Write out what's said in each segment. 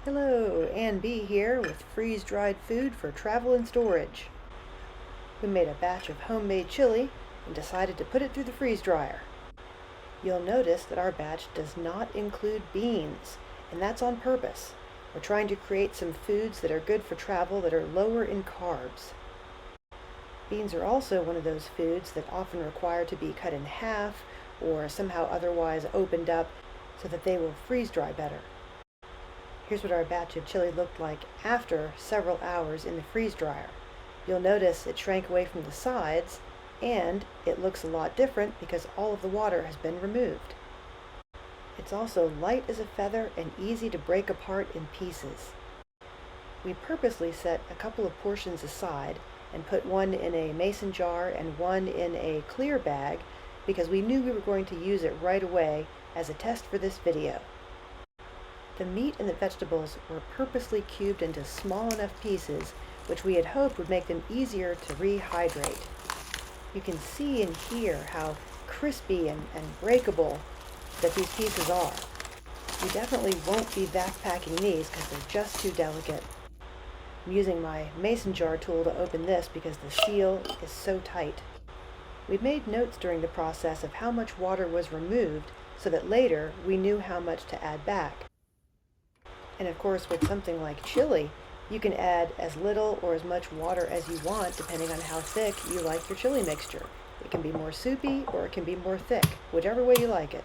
Hello, Ann B here with freeze-dried food for travel and storage. We made a batch of homemade chili and decided to put it through the freeze dryer. You'll notice that our batch does not include beans, and that's on purpose. We're trying to create some foods that are good for travel that are lower in carbs. Beans are also one of those foods that often require to be cut in half or somehow otherwise opened up so that they will freeze dry better. Here's what our batch of chili looked like after several hours in the freeze dryer. You'll notice it shrank away from the sides, and it looks a lot different because all of the water has been removed. It's also light as a feather and easy to break apart in pieces. We purposely set a couple of portions aside and put one in a mason jar and one in a clear bag because we knew we were going to use it right away as a test for this video. The meat and the vegetables were purposely cubed into small enough pieces which we had hoped would make them easier to rehydrate. You can see and hear how crispy and breakable that these pieces are. You definitely won't be backpacking these because they're just too delicate. I'm using my mason jar tool to open this because the seal is so tight. We made notes during the process of how much water was removed so that later we knew how much to add back. And of course, with something like chili, you can add as little or as much water as you want depending on how thick you like your chili mixture. It can be more soupy or it can be more thick, whichever way you like it.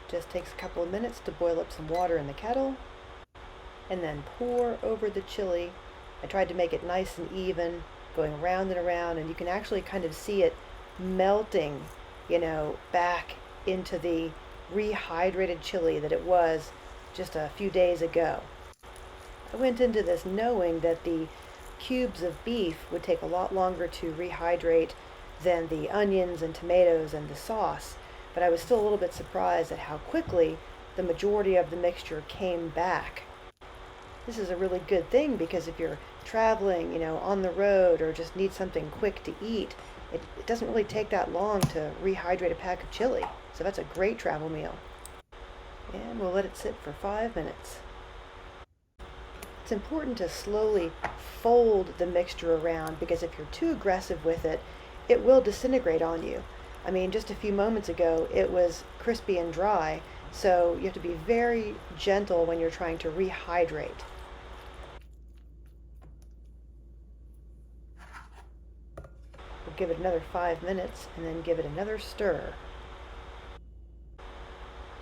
Just takes a couple of minutes to boil up some water in the kettle and then pour over the chili. I tried to make it nice and even, going around and around, and you can actually kind of see it melting, back into the rehydrated chili that it was just a few days ago. I went into this knowing that the cubes of beef would take a lot longer to rehydrate than the onions and tomatoes and the sauce, but I was still a little bit surprised at how quickly the majority of the mixture came back. This is a really good thing because if you're traveling, on the road or just need something quick to eat, it doesn't really take that long to rehydrate a pack of chili. So that's a great travel meal. And we'll let it sit for 5 minutes. It's important to slowly fold the mixture around because if you're too aggressive with it, it will disintegrate on you. I mean, just a few moments ago, it was crispy and dry, so you have to be very gentle when you're trying to rehydrate. We'll give it another 5 minutes and then give it another stir.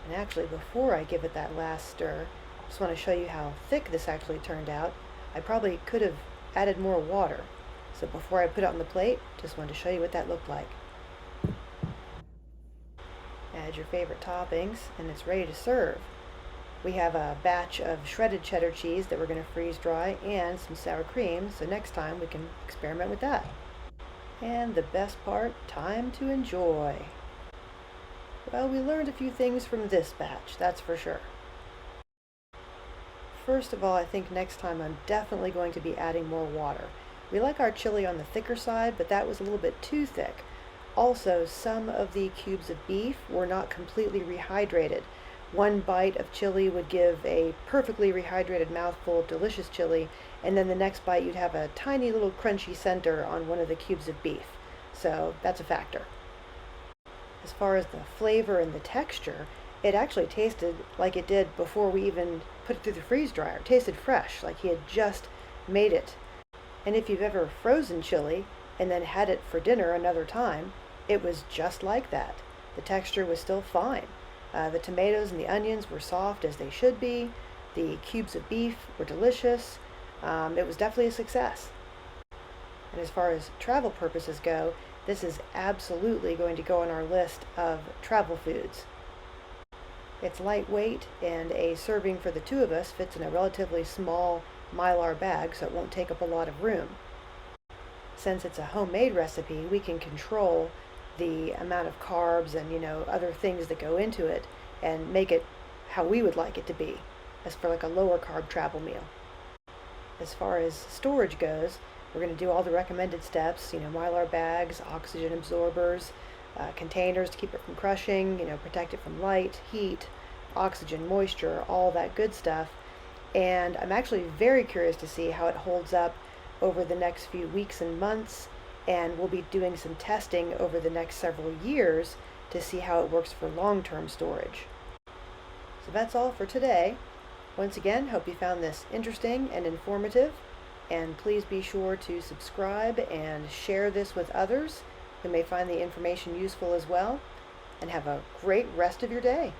And actually, before I give it that last stir, I just want to show you how thick this actually turned out. I probably could have added more water. So before I put it on the plate, just wanted to show you what that looked like. Add your favorite toppings, and it's ready to serve. We have a batch of shredded cheddar cheese that we're going to freeze dry and some sour cream, so next time we can experiment with that. And the best part, time to enjoy. Well, we learned a few things from this batch, that's for sure. First of all, I think next time I'm definitely going to be adding more water. We like our chili on the thicker side, but that was a little bit too thick. Also, some of the cubes of beef were not completely rehydrated. One bite of chili would give a perfectly rehydrated mouthful of delicious chili, and then the next bite you'd have a tiny little crunchy center on one of the cubes of beef. So that's a factor. As far as the flavor and the texture, it actually tasted like it did before we even put it through the freeze dryer. It tasted fresh, like he had just made it. And if you've ever frozen chili and then had it for dinner another time, it was just like that. The texture was still fine. The tomatoes and the onions were soft as they should be. The cubes of beef were delicious. It was definitely a success. And as far as travel purposes go, this is absolutely going to go on our list of travel foods. It's lightweight, and a serving for the two of us fits in a relatively small Mylar bag, so it won't take up a lot of room. Since it's a homemade recipe, we can control the amount of carbs and other things that go into it and make it how we would like it to be, as for like a lower carb travel meal. As far as storage goes, we're going to do all the recommended steps, Mylar bags, oxygen absorbers, containers to keep it from crushing, protect it from light, heat, oxygen, moisture, all that good stuff. and I'm actually very curious to see how it holds up over the next few weeks and months, and we'll be doing some testing over the next several years to see how it works for long-term storage. So that's all for today. Once again, hope you found this interesting and informative, and please be sure to subscribe and share this with others who may find the information useful as well, and have a great rest of your day.